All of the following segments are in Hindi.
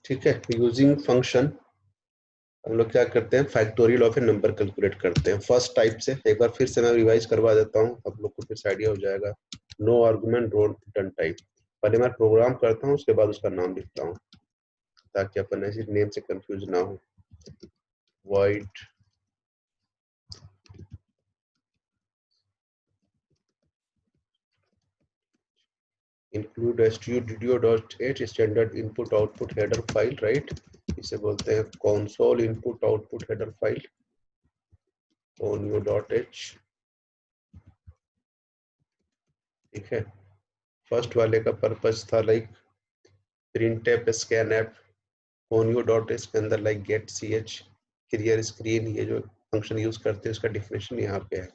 ठीक है, यूजिंग फंक्शन हम लोग क्या करते हैं, factorial of A number calculate करते हैं फर्स्ट टाइप से। एक बार फिर से मैं रिवाइज करवा देता हूँ, आप लोग को फिर से आइडिया हो जाएगा। नो आर्गुमेंट रो रिटर्न टाइप, पहले मैं प्रोग्राम करता हूँ, उसके बाद उसका नाम लिखता हूँ ताकि अपन ऐसे नेम से कंफ्यूज ना हो। void include studio.h standard input output header file, right. इसे बोलते हैं console input output header file onio.h। ठीक है, फर्स्ट वाले का पर्पस था लाइक printf scanf, onio.h के अंदर like get ch clear screen, ये जो फंक्शन यूज करते हैं उसका डिफिनेशन यहाँ पे है।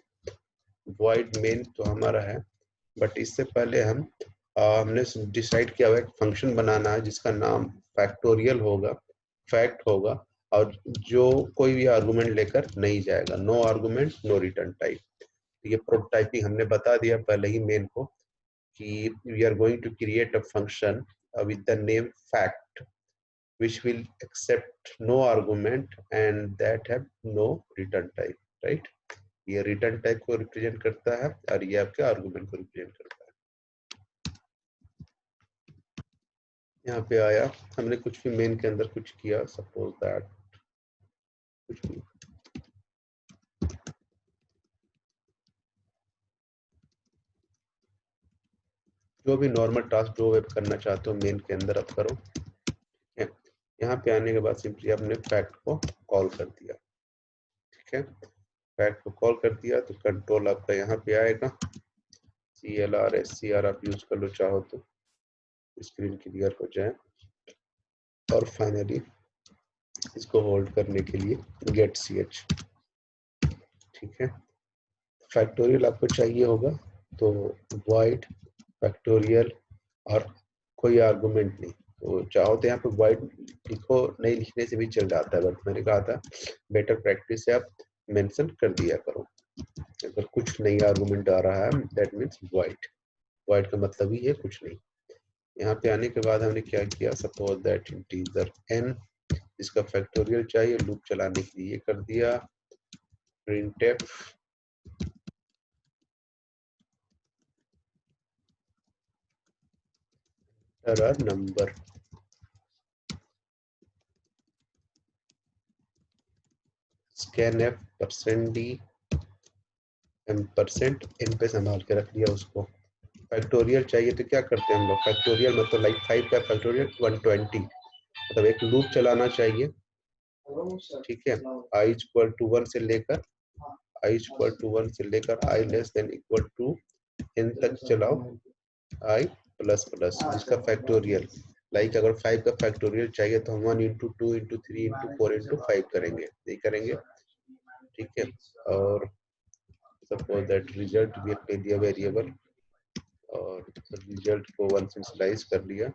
void main तो हमारा है, बट इससे पहले हमने डिसाइड किया हुआ है फंक्शन बनाना है जिसका नाम फैक्टोरियल होगा, फैक्ट होगा, और जो कोई भी आर्गुमेंट लेकर नहीं जाएगा। No argument no return type. ये प्रोटोटाइपिंग हमने बता दिया पहले ही मेन को कि we are going to create a function with the name fact which will accept no argument and that have no return type, right। ये रिटर्न टाइप को रिप्रेजेंट करता है और ये आपके आर्गुमेंट को रिप्रेजेंट करता है। यहाँ पे आया, हमने कुछ भी मेन के अंदर कुछ किया, सपोज दैट कुछ भी जो भी नॉर्मल टास्क जो वेब करना चाहते हो मेन के अंदर आप करो। यहाँ पे आने के बाद सिंपली आपने फैक्ट को कॉल कर दिया। ठीक है, फैक्ट को कॉल कर दिया तो कंट्रोल आपका यहाँ पे आएगा, CLR SCR आप यूज कर लो चाहो तो, स्क्रीन क्लियर हो जाए। और फाइनली इसको होल्ड करने के लिए गेट ch। ठीक है, फैक्टोरियल आपको चाहिए होगा तो void फैक्टोरियल और कोई आर्गुमेंट नहीं, तो चाहो तो यहाँ पे void लिखो, नहीं लिखने से भी चल जाता है, बट मैंने कहा था बेटर प्रैक्टिस है आप मेंशन कर दिया करो। अगर कुछ नहीं आर्गुमेंट आ रहा है दैट मीन्स void का मतलब ही है कुछ नहीं। यहाँ पे आने के बाद हमने क्या किया, सपोज दैट इंटीजर n इसका फैक्टोरियल चाहिए, लूप चलाने के लिए कर दिया printf number. scanf %d % n पे संभाल के रख दिया उसको। फैक्टोरियल चाहिए तो क्या करते हैं हम लोग, फैक्टोरियल मतलब लाइक 5 का फैक्टोरियल 120, मतलब एक लूप चलाना चाहिए। ठीक है, i = 1 से लेकर i = 1 से लेकर i <= n तक चलाओ, i ++ जिसका फैक्टोरियल लाइक अगर 5 का फैक्टोरियल चाहिए तो हम 1 × 2 × 3 × 4 × 5 करेंगे, नहीं करेंगे। ठीक है, और सपोज दैट रिजल्ट भी ले दिया वेरिएबल और रिजल्ट को 1 से स्लाइस कर लिया।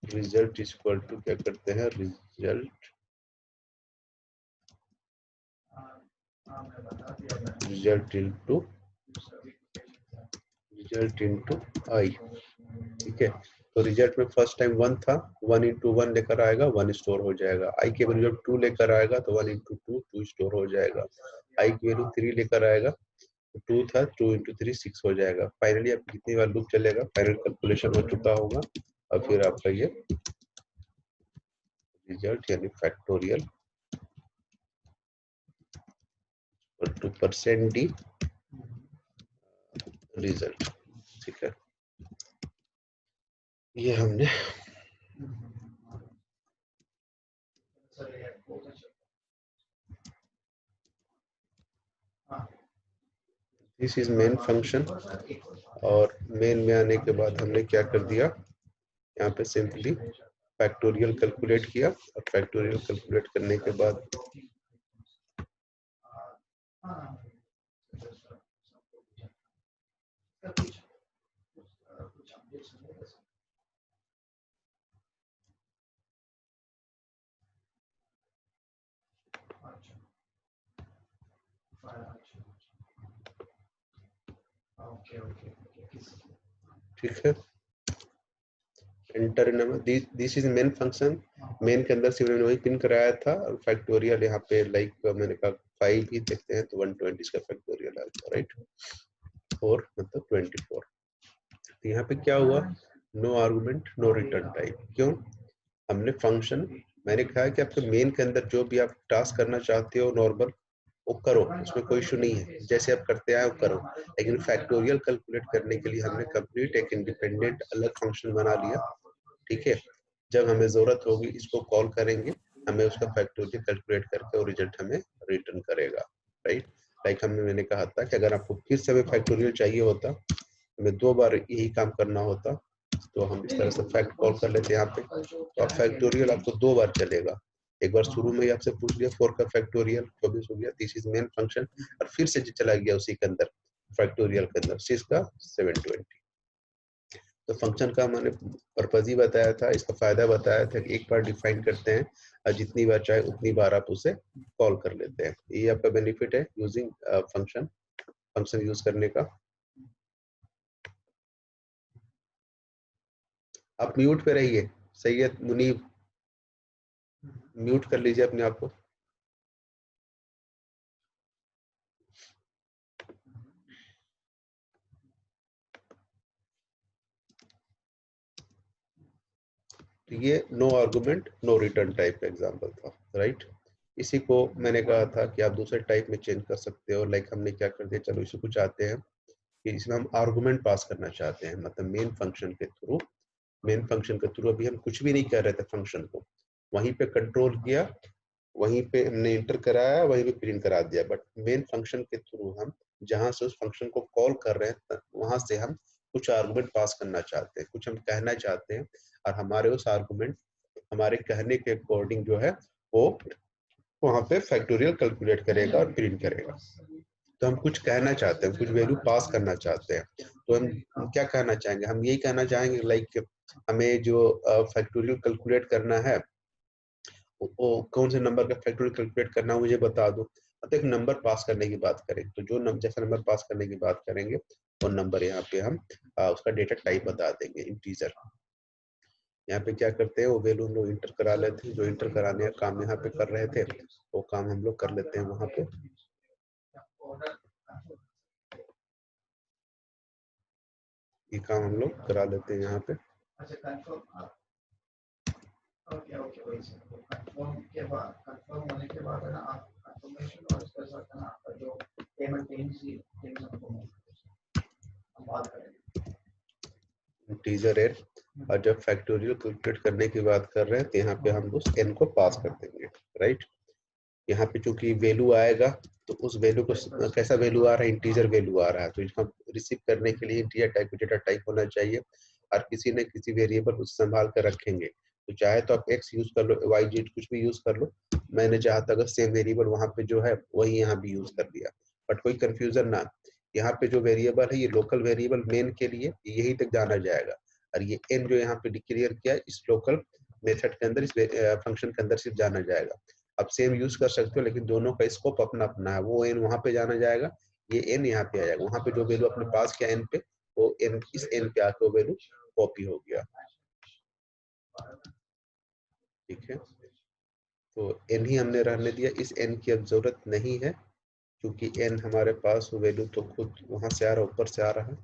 रिजल्ट इक्वल टू क्या करते हैं, रिजल्ट इनटू आई। ठीक है, तो रिजल्ट में फर्स्ट टाइम 1 था, 1 × 1 लेकर आएगा 1 स्टोर हो जाएगा। आई की वैल्यू जब 2 लेकर आएगा तो 1 × 2 2 स्टोर हो जाएगा। आई की वैल्यू 3 लेकर आएगा तो 2 था, 2 × 3 6 हो जाएगा। फाइनली अब कितनी बार लूप चलेगा, फाइनल कैलकुलेशन हो चुका होगा और फिर आपका ये रिजल्ट यानी फैक्टोरियल टू %d रिजल्ट। ठीक है, ये हमने दिस इज मेन फंक्शन। और मेन में आने के बाद हमने क्या कर दिया, यहाँ पे सिंपली फैक्टोरियल कैलकुलेट किया और फैक्टोरियल कैलकुलेट करने के बाद ठीक है, enter number, this is main function. Main के अंदर सिर्फ मैंने वही पिन कराया था, और फैक्टोरियल यहाँ पे लाइक मैंने कहा 5 ही देखते हैं तो 120 का फैक्टोरियल आता है, राइट। 4 मतलब 24। तो यहाँ पे क्या हुआ, no argument no return type. क्यों? हमने फंक्शन, मैंने कहा कि आपके मेन के अंदर जो भी आप टास्क करना चाहते हो नॉर्मल वो करो, उसमें कोई इशू नहीं है, जैसे आप करते आए वो करो। लेकिन फैक्टोरियल कैलकुलेट करने के लिए हमने कंप्लीट एक इंडिपेंडेंट अलग फंक्शन बना लिया, ठीक है। जब हमें जरूरत होगी इसको कॉल करेंगे, हमें उसका फैक्टोरियल कैलकुलेट करके और रिजल्ट हमें रिटर्न करेगा, राइट। लाइक हमने मैंने कहा था कि अगर आपको फिर से हमें फैक्टोरियल चाहिए होता, हमें 2 बार यही काम करना होता, तो हम इस तरह से फैक्ट कॉल कर लेते हैं यहाँ पे। तो अब फैक्टोरियल आपको 2 बार चलेगा। एक बार शुरू में ही आपसे पूछ लिया 4 का फैक्टोरियल 24 हो गया, दिस इज मेन फंक्शन, और फिर से चला गया उसी के अंदर फैक्टोरियल के अंदर 6 का 720। तो फंक्शन का मैंने पर्पज ही बताया था, इसका फायदा बताया था कि एक बार डिफाइन करते हैं और जितनी बार चाहे उतनी बार आप उसे कॉल कर लेते हैं। ये आपका बेनिफिट है यूजिंग फंक्शन यूज करने का। आप म्यूट पे रहिए, सैयद मुनीब, म्यूट कर लीजिए अपने आप को। तो ये no argument no return type का एग्जांपल था, राइट। इसी को मैंने कहा था कि आप दूसरे टाइप में चेंज कर सकते हो। लाइक हमने क्या कर दिया, चलो इसी को चाहते हैं कि इसमें हम आर्गुमेंट पास करना चाहते हैं, मतलब मेन फंक्शन के थ्रू। मेन फंक्शन के थ्रू अभी हम कुछ भी नहीं कर रहे थे, फंक्शन को वहीं पे कंट्रोल किया, वहीं पे हमने इंटर कराया, वहीं पे प्रिंट करा दिया। बट मेन फंक्शन के थ्रू हम जहां से उस फंक्शन को कॉल कर रहे हैं वहां से हम कुछ आर्गुमेंट पास करना चाहते हैं, कुछ हम कहना चाहते हैं, और हमारे उस आर्गुमेंट हमारे कहने के अकॉर्डिंग जो है वो वहां पे फैक्टोरियल कैलकुलेट करेगा और प्रिंट करेगा। तो हम कुछ कहना चाहते हैं, कुछ वैल्यू पास करना चाहते हैं, तो हम क्या कहना चाहेंगे, हम यही कहना चाहेंगे लाइक हमें जो फैक्टोरियल कैलकुलेट करना है, वो कौन से नंबर का फैक्टोरियल कैलकुलेट करना है मुझे बता दो। मतलब एक नंबर पास करने की बात करें तो जो जैसा नंबर पास करने की बात करेंगे वो नंबर यहाँ पे हम उसका डेटा टाइप बता देंगे, इंटीजर। यहाँ पे क्या करते हैं, वो वैल्यू हम लोग इंटर करा लेते हैं, जो इंटर कराने का काम यहाँ पे कर रहे थे वो काम हम लोग कर लेते हैं वहां पे। ये काम हम लोग करा लेते हैं यहाँ पे। ओके ओके वही से कंफर्म के बाद कंफर्म होने के बाद है ना आप कंफर्मेशन और इसके साथ है ना आपका जो पेमेंट टीम्स आपको हम बात करेंगे इंटीजर एन, और जब फैक्टोरियल कैलकुलेट करने की बात कर रहे हैं तो यहाँ पे हम उस एन को पास कर देंगे, राइट। यहाँ पे चूंकि वैल्यू आएगा तो उस वैल्यू को कैसा वैल्यू आ रहा है, इंटीजर वैल्यू आ रहा है, तो इसको रिसीव करने के लिए इंटीजर टाइप डेटा टाइप होना चाहिए, और किसी न किसी वेरिएबल उस संभाल कर रखेंगे। तो चाहे तो आप एक्स यूज कर लो, वाई जेड कुछ भी यूज कर लो, मैंने जहां तक सेम वेरिएबल वहां पे जो है वही यहाँ भी यूज कर दिया। बट कोई कंफ्यूजन ना, यहाँ पे जो वेरिएबल है ये लोकल वेरिएबल मेन के लिए यही तक जाना जाएगा, और ये एन जो यहाँ पे डिक्लेयर किया इस लोकल मेथड के अंदर, इस फंक्शन के अंदर सिर्फ जाना जाएगा। आप सेम यूज कर सकते हो लेकिन दोनों का स्कोप अपना अपना है, वो एन वहां पे जाना जाएगा, ये एन यहाँ पे आ जाएगा। वहां पे जो वैल्यू अपने पास किया एन पे, वो एन इस एन पे आके वो वैल्यू कॉपी हो गया, ठीक है। तो एन ही हमने रहने दिया, इस एन की अब जरूरत नहीं है क्योंकि एन हमारे पास वैल्यू तो खुद वहां से आ रहा है, ऊपर से आ रहा है,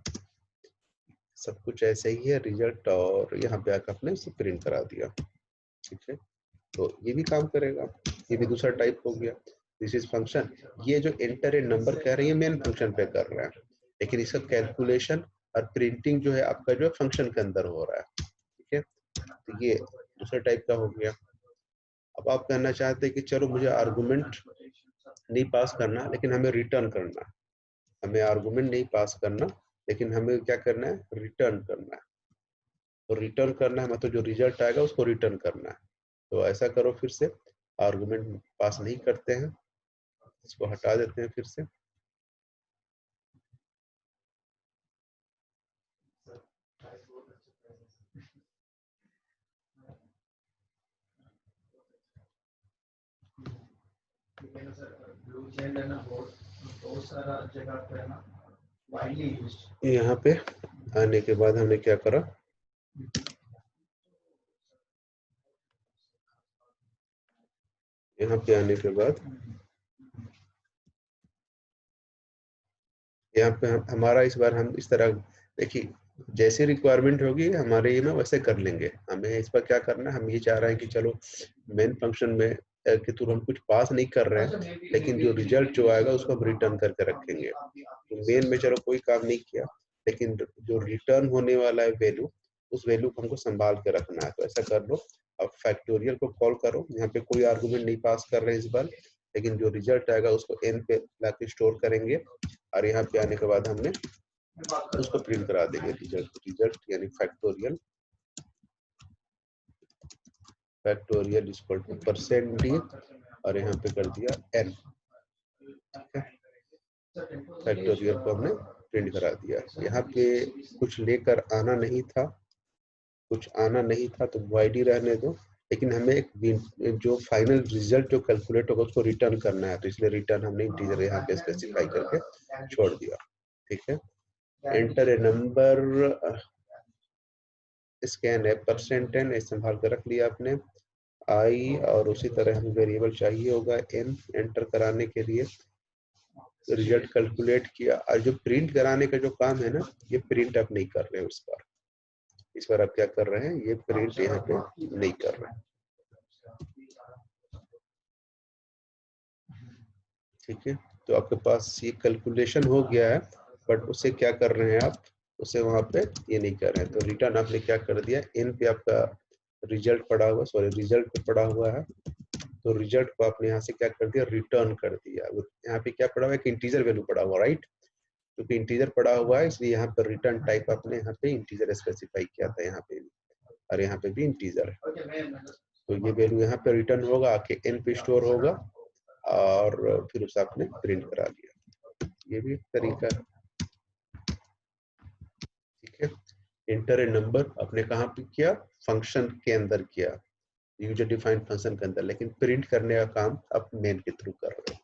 सब कुछ ऐसे ही है रिजल्ट, और यहाँ पे आकर अपने उसे प्रिंट करा दिया, ठीक है। तो ये भी काम करेगा, ये भी दूसरा टाइप हो गया। This is function. ये जो एंटर ए नंबर कह रही है मेन फंक्शन पे कर रहा है, लेकिन इसका कैलकुलेशन और प्रिंटिंग जो है आपका जो है फंक्शन के अंदर हो रहा है, ठीक है। तो ये दूसरा टाइप का हो गया। अब आप कहना चाहते हैं कि चलो मुझे आर्गुमेंट नहीं पास करना लेकिन हमें रिटर्न करना है, हमें आर्गुमेंट नहीं पास करना लेकिन हमें क्या करना है, रिटर्न करना है। तो रिटर्न करना है मतलब जो रिजल्ट आएगा उसको रिटर्न करना है। तो ऐसा करो, फिर से आर्गुमेंट पास नहीं करते हैं, इसको हटा देते हैं फिर से। यहाँ पे आने के बाद हमने क्या करा, यहाँ पे आने के बाद यहाँ पे हमारा इस बार हम इस तरह देखिए, जैसे रिक्वायरमेंट होगी हमारे ये में वैसे कर लेंगे। हमें इस पर क्या करना है, हम ये चाह रहे हैं कि चलो मेन फंक्शन में के थ्रू हम कुछ पास नहीं कर रहे हैं, लेकिन जो रिजल्ट जो आएगा उसको हम रिटर्न करके रखेंगे। तो मेन में चलो कोई काम नहीं किया, लेकिन जो रिटर्न होने वाला है वैल्यू, उस वैल्यू को हमको संभाल के रखना है। तो ऐसा कर लो, अब फैक्टोरियल को कॉल करो। यहाँ पे कोई आर्गुमेंट नहीं पास कर रहे हैं इस बार, लेकिन जो रिजल्ट आएगा उसको n पे लाके स्टोर करेंगे और यहाँ पे आने के बाद हमने उसको प्रिंट करा देंगे। रिजल्ट यानी फैक्टोरियल इक्वल टू %d और यहाँ पे कर दिया n। फैक्टोरियल को हमने प्रिंट करा दिया। यहाँ पे कुछ लेकर आना नहीं था, तो void ही रहने दो, लेकिन हमें एक जो फाइनल रिजल्ट जो कैलकुलेट होगा उसको रिटर्न करना है, तो इसलिए रिटर्न हमने इंटीजर यहाँ पे स्पेसिफाई करके छोड़ दिया। ठीक है, एंटर ए नंबर, स्कैन है %n, संभाल कर रख लिया आपने i, और उसी तरह हमें वेरिएबल चाहिए होगा n एंटर कराने के लिए। रिजल्ट कैलकुलेट किया, और जो प्रिंट कराने का जो काम है ना, ये प्रिंट आप नहीं कर रहे हो इस बार आप क्या कर रहे हैं, ये प्रिंट यहाँ पे नहीं कर रहे हैं। ठीक है, तो आपके पास ये कैलकुलेशन हो गया है, बट उसे क्या कर रहे हैं आप, उसे वहां पे ये नहीं कर रहे हैं। तो रिटर्न आपने क्या कर दिया, n पे आपका रिजल्ट पड़ा हुआ, रिजल्ट पे पड़ा हुआ है, तो रिजल्ट को आपने यहाँ से क्या कर दिया, रिटर्न कर दिया। यहाँ पे क्या पड़ा हुआ है, एक इंटीजर वैल्यू पड़ा हुआ, राइट। क्योंकि इंटीजर पड़ा हुआ है इसलिए यहाँ पर रिटर्न टाइप आपने यहाँ पे इंटीजर स्पेसिफाई किया था, यहाँ पे भी और यहाँ पे भी इंटीजर है। तो ये वैल्यू यहाँ पे रिटर्न होगा, आके n पे स्टोर होगा और फिर उसे आपने प्रिंट करा दिया। ये भी एक तरीका है। ठीक है, एंटर ए नंबर आपने कहाँ पे किया, फंक्शन के अंदर किया, यूजर डिफाइंड फंक्शन के अंदर, लेकिन प्रिंट करने का काम आप मेन के थ्रू कर रहे हो।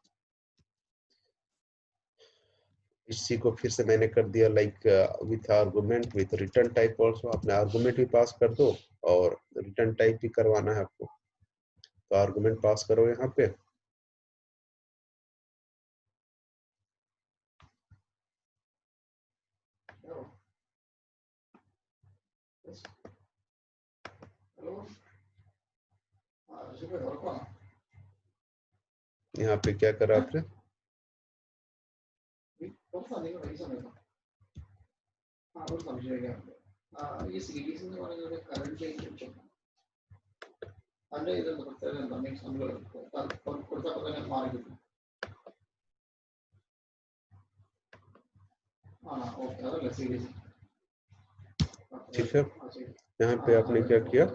इसी को फिर से मैंने कर दिया like with argument with return type also. आपने आर्गुमेंट भी पास कर दो और रिटर्न टाइप भी करवाना है आपको, तो आर्गुमेंट पास करो यहाँ पे। यहाँ पे क्या करा आपने, ठीक है, यहाँ पे आपने क्या किया,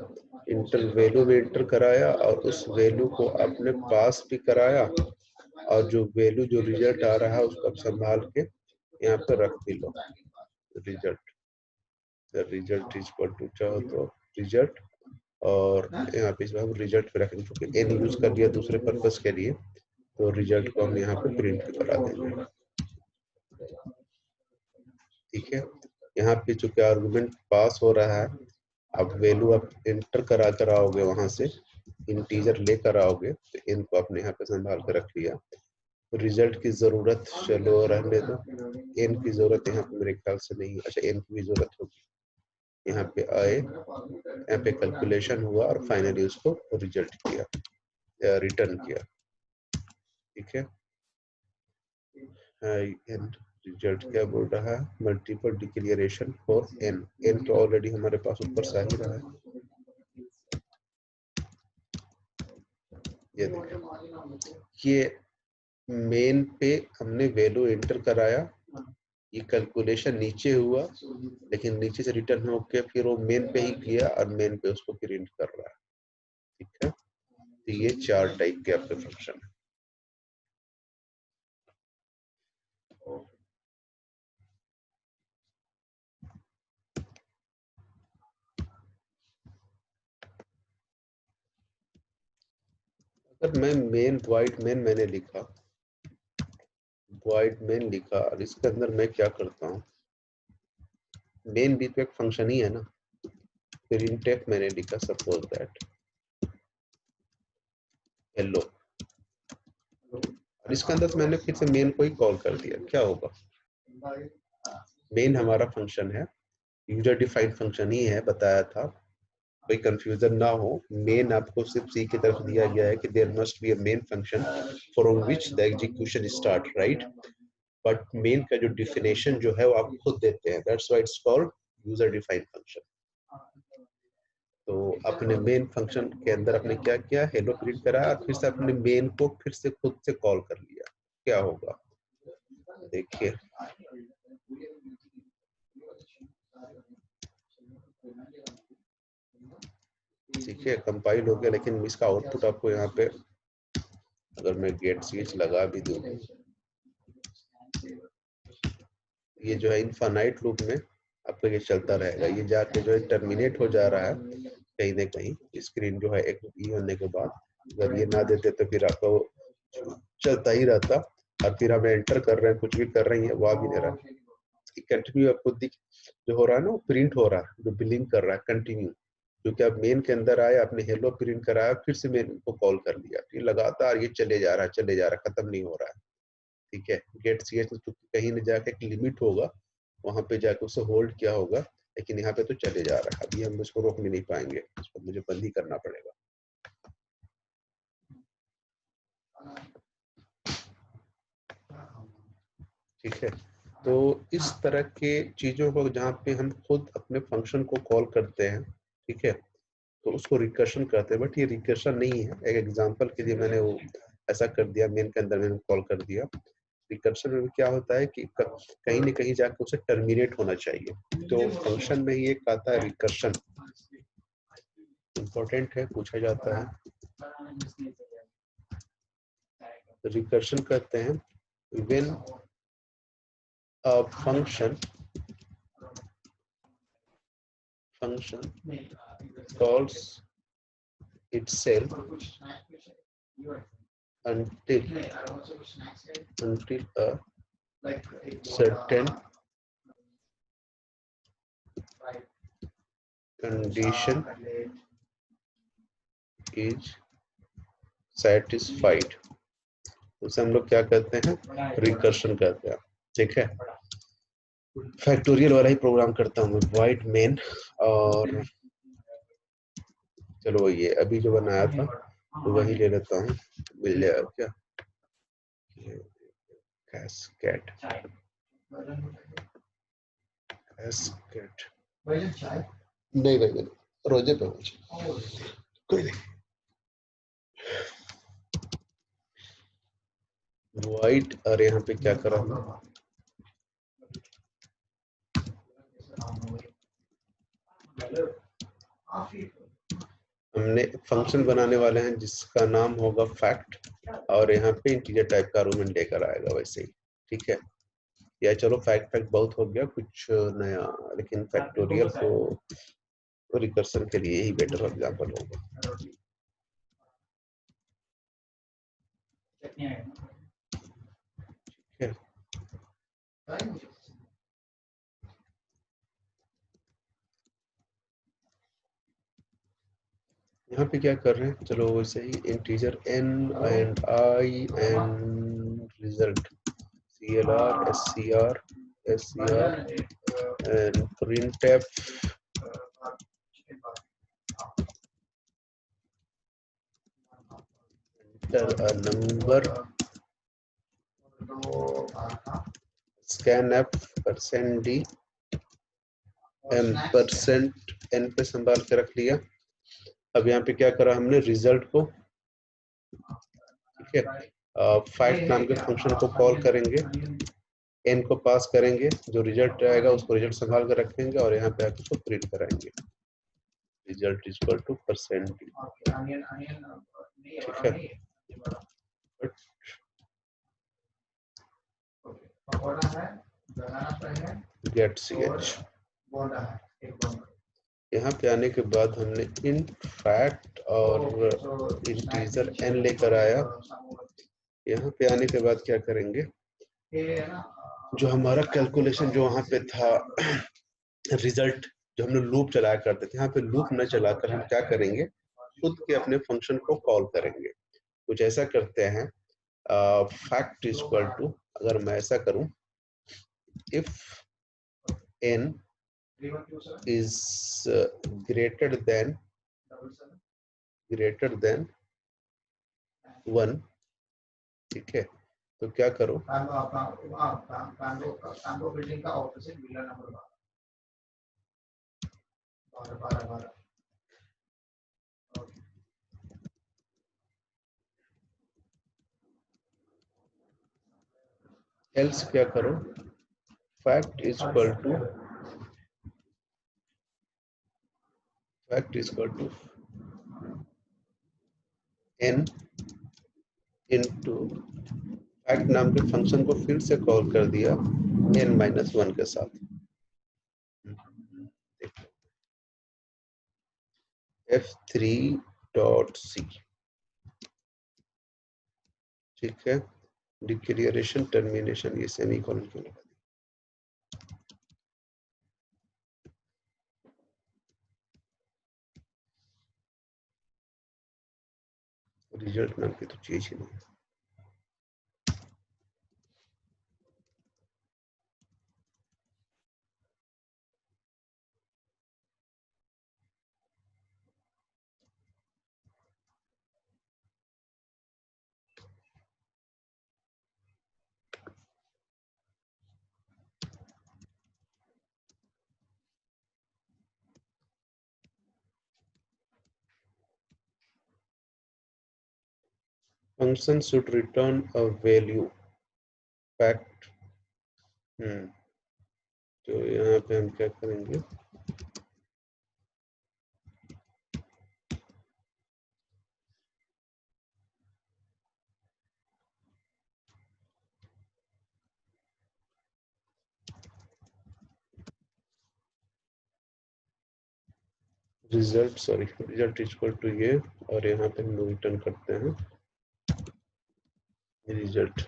इंटर वैल्यू भी इंटर कराया और उस वैल्यू को आपने पास भी कराया, और जो वैल्यू जो रिजल्ट आ रहा है उसको आप संभाल के यहाँ पे रख भी लो। रिजल्ट इज इक्वल टू चाहो तो रिजल्ट, और यहाँ पे हम रिजल्ट पे रखेंगे, क्योंकि एन यूज कर लिया दूसरे पर्पस के लिए, तो रिजल्ट को हम यहाँ पे प्रिंट करा देंगे। ठीक है, यहाँ पे चूंकि आर्गुमेंट पास हो रहा है, अब वैल्यू आप एंटर करा कर आओगे, वहां से इंटीजर लेकर आओगे, तो इन को आपने यहाँ पे संभाल कर रख लिया। रिजल्ट की जरूरत चलो रहने दो, एन की जरूरत यहाँ पे मेरे ख्याल से नहीं, अच्छा एन की भी जरूरत होगी। यहाँ पे आए, यहाँ पे कैलकुलेशन हुआ और फाइनली उसको रिजल्ट किया, रिटर्न किया। ठीक है, रिजल्ट क्या बोल रहा है, multiple declaration for n, n तो ऑलरेडी हमारे पास ऊपर से आ ही रहा है। ये देखिए, ये मेन पे हमने वैल्यू एंटर कराया, ये कैलकुलेशन नीचे हुआ, लेकिन नीचे से रिटर्न होके फिर वो मेन पे ही किया और मेन पे उसको प्रिंट कर रहा है। ठीक है, तो ये 4 टाइप के आपके फंक्शन है। अगर मैं मेन void main मैंने लिखा, void main लिखा और इसके अंदर मैं क्या करता हूँ, मेन भी तो एक फंक्शन ही है ना, printf मैंने लिखा सपोज दैट हेलो, और इसके अंदर मैंने फिर से मेन को ही कॉल कर दिया, क्या होगा? मेन हमारा फंक्शन है, यूजर डिफाइंड फंक्शन ही है, बताया था, कोई कंफ्यूजन ना हो। मेन आपको सिर्फ सी की तरफ दिया गया है कि there must be a main function from which the execution start, right? But main का जो डिफिनेशन जो है वो आप खुद देते हैं, that's why it's called user defined function. तो अपने मेन फंक्शन के अंदर आपने क्या किया, हेलो प्रिंट करा और फिर से अपने मेन को फिर से खुद से कॉल कर लिया, क्या होगा देखिए। ठीक है, कंपाइल हो गया, लेकिन इसका आउटपुट आपको यहाँ पे अगर मैं गेट सीएच लगा भी दूं, ये जो है इनफाइनाइट लूप में आपका ये चलता रहेगा, ये जाके जो है टर्मिनेट हो जा रहा है कहीं ना कहीं। स्क्रीन जो है एक ई होने के बाद अगर ये ना देते तो फिर आपका वो चलता ही रहता, और फिर हम एंटर कर रहे हैं, कुछ भी कर रही है, वो आ भी नहीं रहा। कंटिन्यू आपको दिख जो हो रहा है ना, वो प्रिंट हो रहा है, जो बिलिंग कर रहा है कंटिन्यू, क्योंकि आप मेन के अंदर आए, आपने हेलो प्रिंट कराया, फिर से मेन को कॉल कर लिया, फिर लगातार ये चले जा रहा है, चले जा रहा है, खत्म नहीं हो रहा है। ठीक है, गेट सी एच कहीं न जाके एक लिमिट होगा, वहां पे जाके उसे होल्ड किया होगा, लेकिन यहाँ पे तो चले जा रहा है, अभी हम इसको रोक नहीं पाएंगे, इसको मुझे बंद ही करना पड़ेगा। ठीक है, तो इस तरह के चीजों को जहाँ पे हम खुद अपने फंक्शन को कॉल करते हैं, ठीक है, तो उसको रिकर्शन कहते हैं। बट ये रिकर्शन नहीं है, एक एग्जांपल के लिए मैंने वो ऐसा कर दिया, मेन के अंदर मैंने कॉल कर दिया। रिकर्शन में क्या होता है कि कहीं न कहीं जाकर उसे टर्मिनेट होना चाहिए, तो फंक्शन में ही एक आता है रिकर्शन, इम्पोर्टेंट है, पूछा जाता है। रिकर्शन कहते हैं when a function calls itself until a certain condition is satisfied, उसे हम लोग क्या कहते हैं, रिकर्शन कहते हैं। ठीक है, फैक्टोरियल वाला ही प्रोग्राम करता हूँ मैं, वाइट मेन, और चलो ये अभी जो बनाया था तो वही ले लेता हूँ, मिल जाएगा क्या, कैस्केड, कैस्केड नहीं भाई, रोजे पे कोई नहीं, वाइट, और यहाँ पे क्या करा हमने फंक्शन बनाने वाले हैं जिसका नाम होगा फैक्ट, और यहाँ पे इंटीजर टाइप का आर्गुमेंट लेकर आएगा वैसे ही। ठीक है, या चलो फैक्ट बहुत हो गया कुछ नया, लेकिन फैक्टोरियल को रिकर्सन के लिए ही बेटर एग्जांपल होगा। ठीक है, यहाँ पे क्या कर रहे हैं, चलो वैसे ही integer n and i and result clr scr and printf enter a number, scanf %d %n पे संभाल के रख लिया। अब यहाँ पे क्या करा हमने, रिजल्ट को, ठीक है, फैक्ट नाम के फंक्शन को कॉल करेंगे, n को पास करेंगे, जो रिजल्ट आएगा उसको रिजल्ट संभाल कर रखेंगे, और यहाँ पे आके उसको प्रिंट कराएंगे, result is equal to %d। ठीक है, गेट ch, यहाँ पे आने के बाद हमने इन फैक्ट और इंटीजर n लेकर आया। यहाँ पे आने के बाद क्या करेंगे, जो हमारा कैलकुलेशन जो वहाँ पे था रिजल्ट, जो हम लोग लूप चलाया करते थे, यहाँ पे लूप न चलाकर हम क्या करेंगे, खुद के अपने फंक्शन को कॉल करेंगे। कुछ ऐसा करते हैं फैक्ट इज इक्वल टू, अगर मैं ऐसा करूं, if n 3127 is greater than 77 1, ठीक है, तो क्या करो, पैंगो बिल्डिंग का ऑपोजिट विला नंबर 12 एल्स क्या करो, fact is equal to n into fact नाम के फंक्शन को फिर से कॉल कर दिया n-1 के साथ, f3.c, ठीक है, डिक्लेरेशन टर्मिनेशन, ये सेमीकोलन क्यों लगा दिया, रिजल्ट नाम की तो चीज ही नहीं। Function should return a value fact, तो यहाँ पे हम क्या करेंगे, रिजल्ट इक्वल टू ये, और यहाँ पे हम रिटर्न करते हैं रिजल्ट।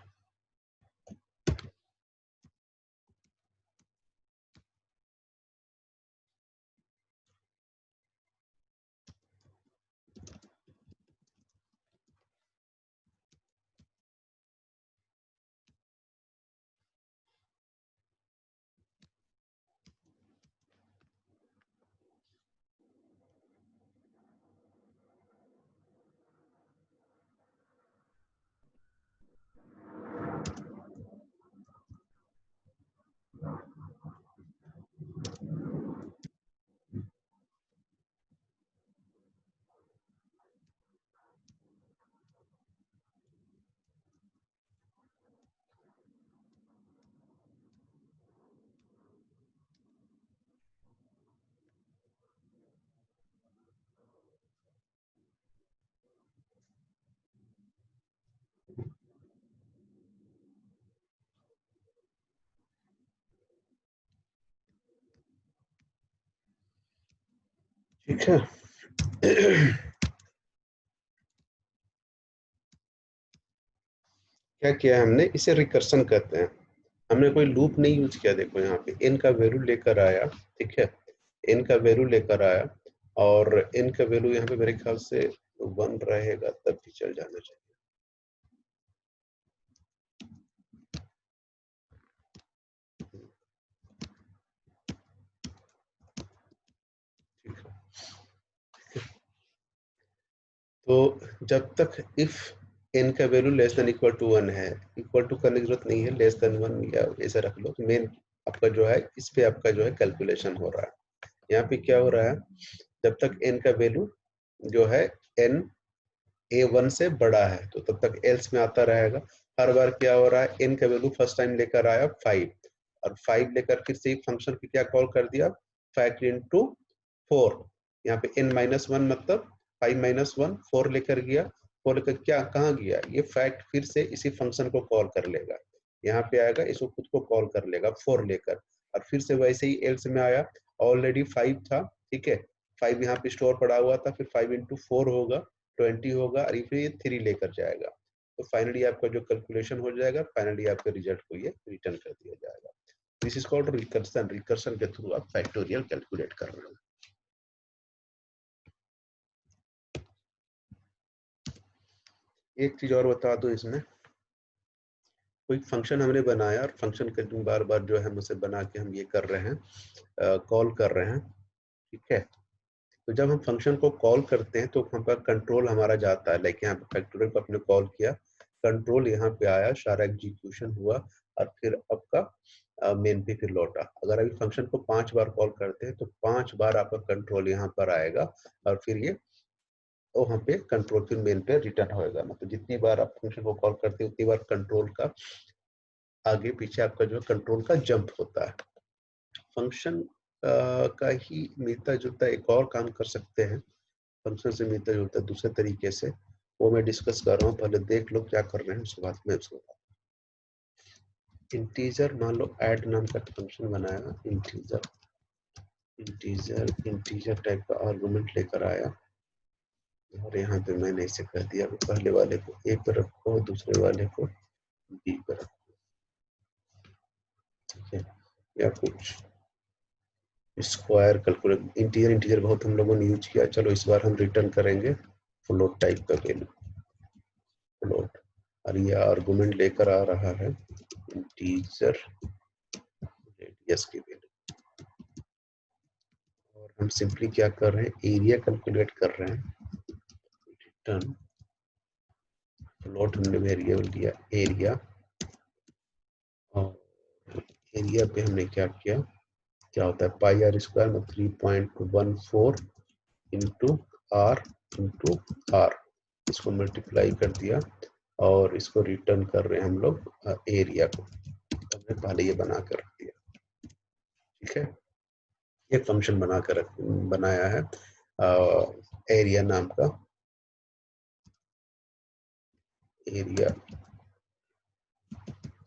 ठीक है, क्या किया हमने, इसे रिकर्सन कहते हैं, हमने कोई लूप नहीं यूज किया। देखो यहाँ पे n का वैल्यू लेकर आया, ठीक है, n का वैल्यू लेकर आया, और n का वैल्यू यहाँ पे मेरे ख्याल से 1 रहेगा तब भी चल जाना चाहिए। तो जब तक इफ n का value less than equal to 1 है, इक्वल टू करने की जरूरत नहीं है, लेस देन 1 या ऐसा रख लो, मेन आपका जो है इस पे आपका जो है कैलकुलेशन हो रहा है। यहाँ पे क्या हो रहा है, जब तक n का वैल्यू जो है n a1 से बड़ा है तो तब तक एल्स में आता रहेगा। हर बार क्या हो रहा है, n का वैल्यू फर्स्ट टाइम लेकर आया 5, और 5 लेकर फिर से फंक्शन पे क्या कॉल कर दिया, फैक्ट इंटू 4, यहाँ पे n-1 मतलब 5-1 4 लेकर गया, 4 लेकर क्या कहाँ गया, ये फैक्ट फिर से इसी फंक्शन को कॉल कर लेगा, यहाँ पे आएगा, इसको खुद को कॉल कर लेगा 4 लेकर, और फिर से वैसे ही एल्स में आया, ऑलरेडी 5 था, ठीक है, 5 यहाँ पे स्टोर पड़ा हुआ था, फिर 5 इंटू 4 होगा 20 होगा, और फिर ये 3 लेकर जाएगा, तो फाइनली आपका जो कैलकुलेशन हो जाएगा, फाइनली आपके रिजल्ट को ये रिटर्न कर दिया जाएगा। This is called recursion, recursion के थ्रू आप फैक्टोरियल कैलकुलेट कर रहे हो। एक चीज और बता दो इसमें, कोई फंक्शन हमने बनाया और फंक्शन के बार बार जो है हम उसे बना के हम ये कर रहे हैं, कॉल कर रहे हैं, ठीक है। तो जब हम फंक्शन को कॉल करते हैं तो हम पर कंट्रोल हमारा जाता है, लाइक यहाँ पे फैक्टोरियल को आपने कॉल किया, कंट्रोल यहाँ पे आया, सारा एग्जीक्यूशन हुआ और फिर आपका मेन पे फिर लौटा। अगर अभी फंक्शन को 5 बार कॉल करते हैं तो 5 बार आपका कंट्रोल यहाँ पर आएगा और फिर ये वहाँ पे कंट्रोल फिर मेन पे रिटर्न होएगा। मतलब जितनी बार आप फंक्शन को कॉल करते हैं उतनी बार कंट्रोल का आगे पीछे आपका जो कंट्रोल का जंप होता है। फंक्शन का ही मिलता जुलता एक और काम कर सकते हैं, फंक्शन से मिलता जुलता दूसरे तरीके से, वो मैं डिस्कस कर रहा हूँ, पहले देख लो क्या कर रहे हैं उसके बाद मैं उसको। इंटीजर मान लो ऐड नाम का फंक्शन बनाया, इंटीजर टाइप का आर्गुमेंट लेकर आया और यहाँ पे मैंने इसे कह दिया पहले वाले को ए पर रखो, दूसरे वाले को बी पर रखो, ठीक है। या कुछ स्क्वायर कैलकुलेट, इंटीजर बहुत हम लोगों ने यूज किया, चलो इस बार हम रिटर्न करेंगे फ्लोट टाइप का वैल्यू, फ्लोट, और ये आर्गुमेंट लेकर आ रहा है इंटीजर रेडियस की वैल्यू। और हम सिंपली क्या कर रहे हैं, एरिया कैलकुलेट कर रहे हैं, रिटर्न फ्लोट हमने वेरिएबल दिया एरिया, और एरिया पे हमने क्या किया, क्या होता है पाई आर स्क्वायर में 3.14 इंटू आर, इसको मल्टीप्लाई कर दिया और इसको रिटर्न कर रहे हैं हम लोग एरिया को, हमने पहले ये बना कर रख दिया, ठीक है। ये फंक्शन बनाया है एरिया नाम का, एरिया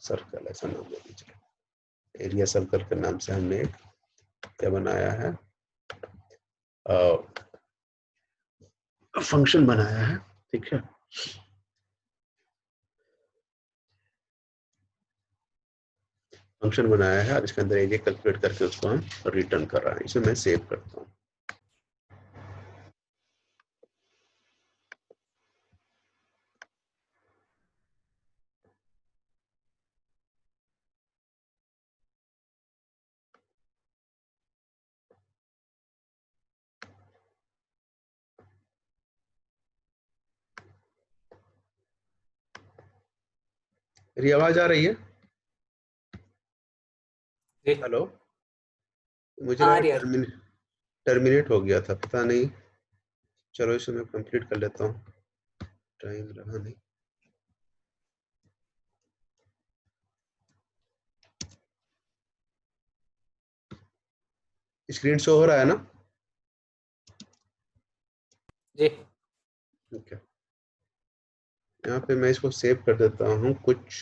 सर्कल ऐसा नाम दे दीजिए, एरिया सर्कल के नाम से हमने एक क्या बनाया है, फंक्शन बनाया है, ठीक है। फंक्शन बनाया है और इसके अंदर एरिया कैलकुलेट करके उसको हम रिटर्न कर रहे हैं। इसे मैं सेव करता हूँ। मेरी आवाज आ रही है? हेलो, मुझे लगा टर्मिनेट हो गया था, पता नहीं, चलो इसे मैं कंप्लीट कर लेता हूँ, टाइम रहा नहीं। स्क्रीन शो हो रहा है ना? जी। ठीक है, यहाँ पे मैं इसको सेव कर देता हूँ, कुछ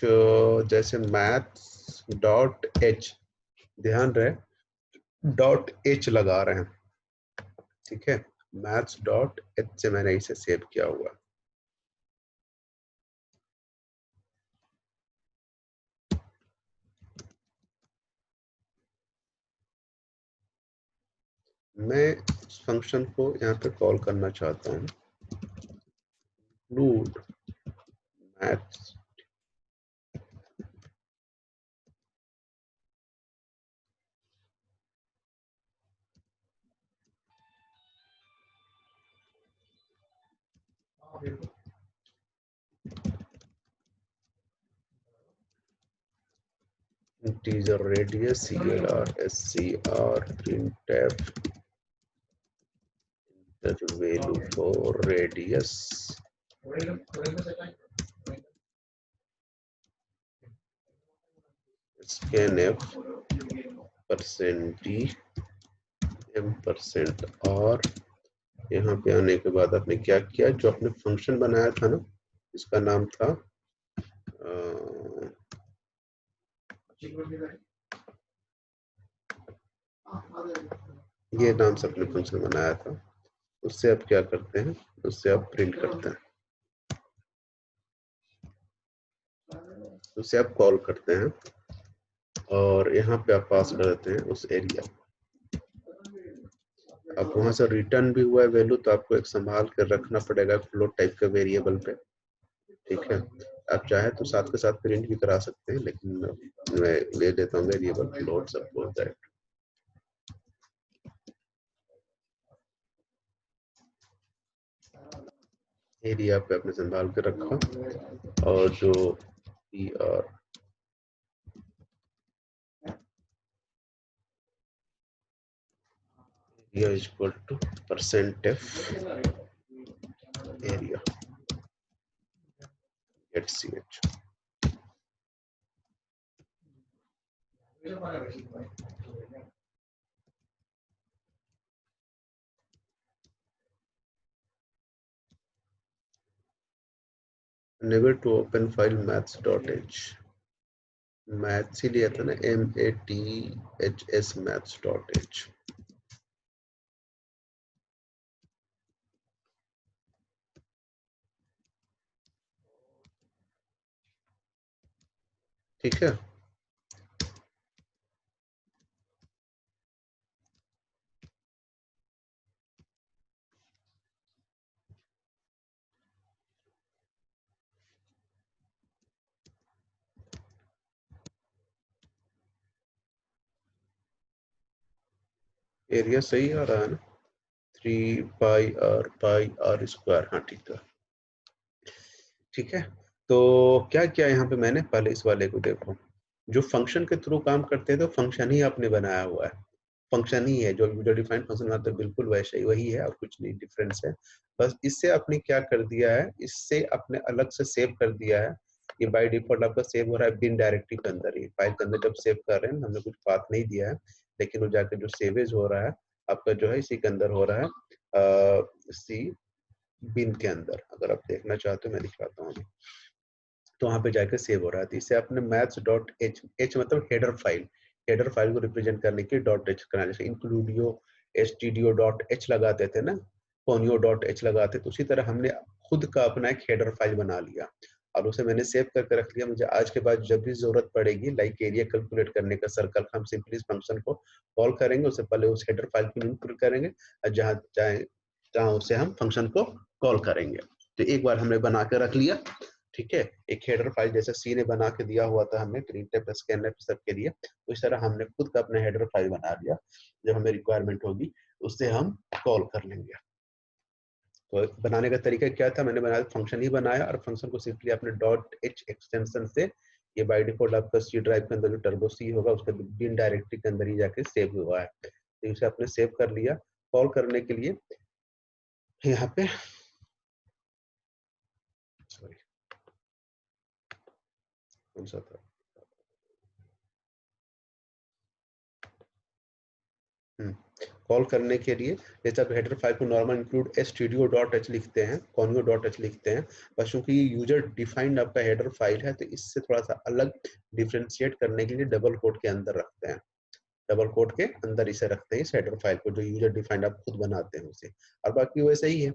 जैसे maths डॉट एच, ध्यान रहे डॉट एच लगा रहे हैं, ठीक है। maths डॉट एच से मैंने इसे सेव किया हुआ। मैं इस फंक्शन को यहाँ पे कॉल करना चाहता हूँ, include maths integer radius CLR SCR printf enter value for radius scanf %d %r। यहाँ पे आने के बाद आपने क्या किया, जो आपने फंक्शन बनाया था ना, इसका नाम था ये नाम से अपने फंक्शन बनाया था, उससे आप क्या करते हैं, उससे आप प्रिंट करते हैं, उससे आप कॉल करते हैं और यहाँ पे आप पास कर देते हैं उस एरिया। अब वहां से रिटर्न भी हुआ है वैल्यू, तो आपको एक संभाल कर रखना पड़ेगा फ्लोट टाइप के वेरिएबल पे, ठीक है। आप चाहे तो साथ के साथ प्रिंट भी करा सकते हैं, लेकिन मैं ले लेता हूँ variable float suppose that. Area पे अपने संभाल के रखा और जो area is equal to %f area at ch. Unable to open file maths.h. Maths ही लिया था ना, maths maths.h. ठीक है, एरिया सही आ रहा है ना, 3 pi r हाँ ठीक है। ठीक है, तो क्या किया यहाँ पे मैंने, पहले इस वाले को देखो, जो फंक्शन के थ्रू काम करते हैं तो फंक्शन ही आपने बनाया हुआ है, फंक्शन ही है जो यूजर डिफाइंड फंक्शन बनाते हैं, बिल्कुल वैसे ही वही है और कुछ नहीं डिफरेंस है। बस इससे आपने क्या कर दिया है, इससे आपने अलग से सेव कर दिया है। ये बाय डिफॉल्ट आपका सेव हो रहा है बिन डायरेक्टरी के अंदर ही, फाइल के अंदर जब सेव कर रहे हैं हमने कुछ पाथ नहीं दिया है, लेकिन वो जाकर जो सेवेज हो रहा है आपका जो है इसी के अंदर हो रहा है, सी बिन के अंदर। अगर आप देखना चाहते हो मैं दिखाता हूँ, तो वहां पे जाकर सेव हो रहा है। तो इसे आपने maths.h, h मतलब हेडर फाइल, हेडर फाइल को रिप्रेजेंट करने के .h करना, जैसे includio stdio.h लगाते थे ना, conio.h लगाते, तो उसी तरह हमने खुद का अपना एक हेडर फाइल बना लिया और उसे मैंने सेव करके रख लिया। मुझे आज के बाद जब भी जरूरत पड़ेगी लाइक एरिया कैलकुलेट करने का सर्कल, हम सिंपली इस फंक्शन को कॉल करेंगे, उससे पहले उस हेडर फाइल को इनपुट करेंगे और जहाँ चाहे जहाँ उसे हम फंक्शन को कॉल करेंगे। तो एक बार हमने बना के रख लिया, ठीक है, एक हेडर फाइल जैसे सी ने बना के दिया हुआ था हमें प्रिंटफ स्कैनफ सब के लिए, तो इस तरह हमने खुद का अपना हेडर फाइल बना लिया, जब हमें रिक्वायरमेंट होगी उससे हम कॉल कर लेंगे। तो बनाने का तरीका क्या था, मैंने बनाया फंक्शन ही बनाया और फंक्शन को सिंपली अपने .h एक्सटेंशन से, ये बाय डिफॉल्ट आपका सी ड्राइव के अंदर जो टर्बो सी होगा उसके बिन डायरेक्टरी के अंदर ही जाके सेव हुआ है, तो इसे आपने सेव कर लिया। कॉल करने के लिए यहाँ पे सॉरी कौन सा था, कॉल करने के लिए जैसे आप हेडर फाइल को नॉर्मल इंक्लूड stdio.h लिखते हैं, conio.h लिखते हैं, बस क्योंकि ये यूजर डिफाइंड आपका हेडर फाइल है तो इससे थोड़ा सा अलग डिफरेंशिएट करने के लिए डबल कोट के अंदर रखते हैं, डबल कोट के अंदर इसे रखते हैं इस हेडर फाइल को, जो यूजर डिफाइंड आप खुद बनाते हैं उसे। और बाकी वैसे ही है,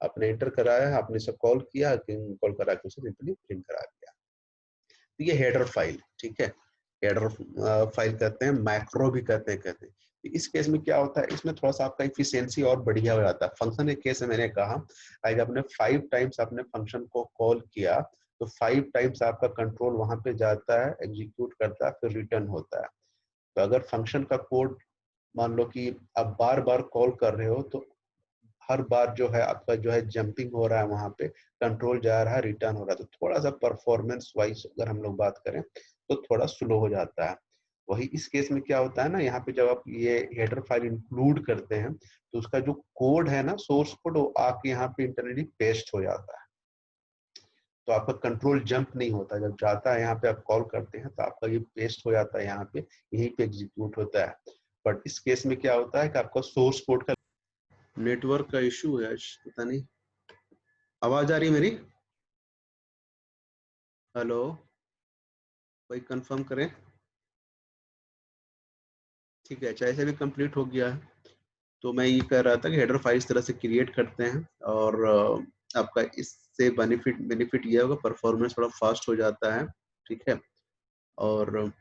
आपने एंटर कराया है, आपने इसे कॉल किया, कॉल करा के उसे सिंपली प्रिंट करा दिया। तो ये हेडर फाइल, ठीक है, हेडर फाइल कहते हैं, मैक्रो भी कहते हैं। तो इस केस में क्या होता है, इसमें थोड़ा सा आपका इफिशियंसी और बढ़िया हो जाता है। फंक्शन के केस में मैंने कहा लाइक आपने 5 टाइम्स आपने फंक्शन को कॉल किया तो 5 टाइम्स आपका कंट्रोल वहां पे जाता है, एग्जीक्यूट करता है, फिर रिटर्न होता है। तो अगर फंक्शन का कोड मान लो कि आप बार बार कॉल कर रहे हो तो हर बार जो है आपका जो है जंपिंग हो रहा है, वहां पे कंट्रोल जा रहा है, रिटर्न हो रहा है, तो थोड़ा सा परफॉर्मेंस वाइज अगर हम लोग बात करें तो थोड़ा स्लो हो जाता है। वही इस केस में क्या होता है ना, यहाँ पे जब आप ये हेडर फाइल इंक्लूड करते हैं तो उसका जो कोड है ना, सोर्स कोड, वो आके यहाँ पे इंटरनली पेस्ट हो जाता है, तो आपका कंट्रोल जंप नहीं होता, जब जाता है यहाँ पे आप कॉल करते हैं तो आपका ये पेस्ट हो जाता है, यहाँ पे यहीं पे एग्जीक्यूट होता है। बट इस केस में क्या होता है कि आपका सोर्स कोड का नेटवर्क का इशू है, पता नहीं, आवाज आ रही है मेरी? हेलो, भाई कंफर्म करें। ठीक है, अच्छा ऐसे भी कंप्लीट हो गया है। तो मैं ये कह रहा था कि हेडर फाइल इस तरह से क्रिएट करते हैं और आपका इससे बेनिफिट ये होगा, परफॉर्मेंस थोड़ा फास्ट हो जाता है, ठीक है, और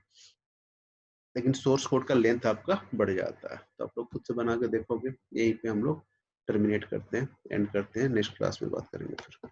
लेकिन सोर्स कोड का लेंथ आपका बढ़ जाता है। तो आप लोग खुद से बना के देखोगे। यहीं पे हम लोग टर्मिनेट करते हैं, एंड करते हैं, नेक्स्ट क्लास में बात करेंगे फिर।